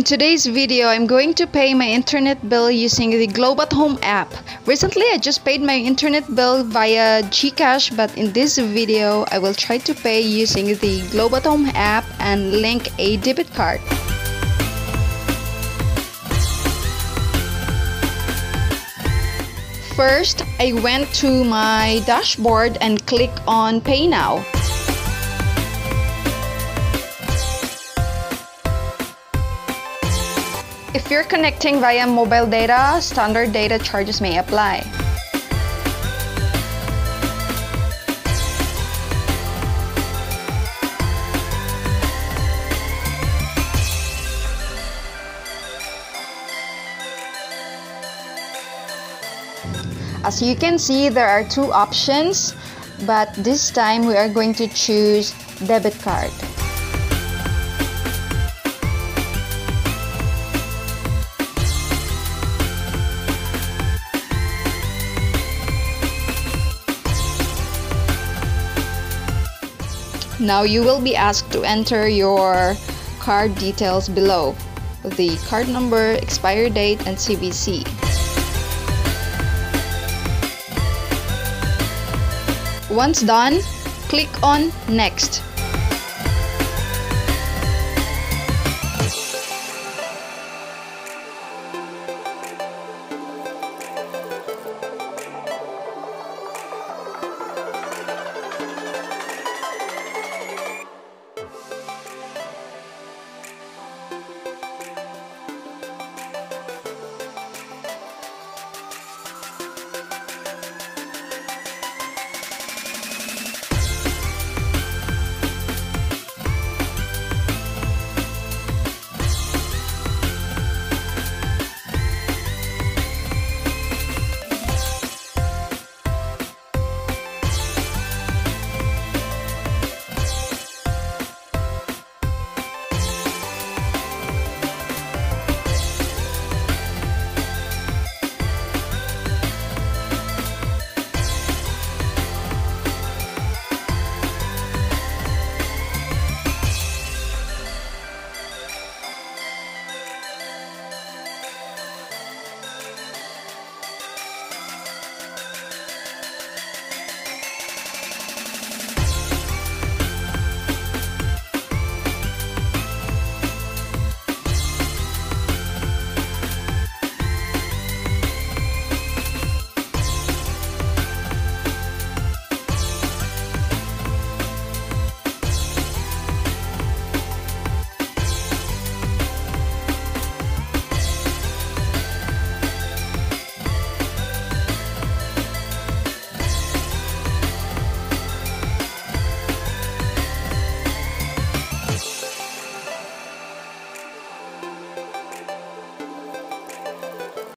today's video, I'm going to pay my internet bill using the Globe at Home app. Recently, I just paid my internet bill via Gcash, but in this video, I will try to pay using the Globe at Home app and link a debit card. First, I went to my dashboard and click on Pay Now. If you're connecting via mobile data, standard data charges may apply. As you can see, there are two options, but this time we are going to choose debit card. Now you will be asked to enter your card details below: the card number, expiry date, and CVC. Once done, click on Next.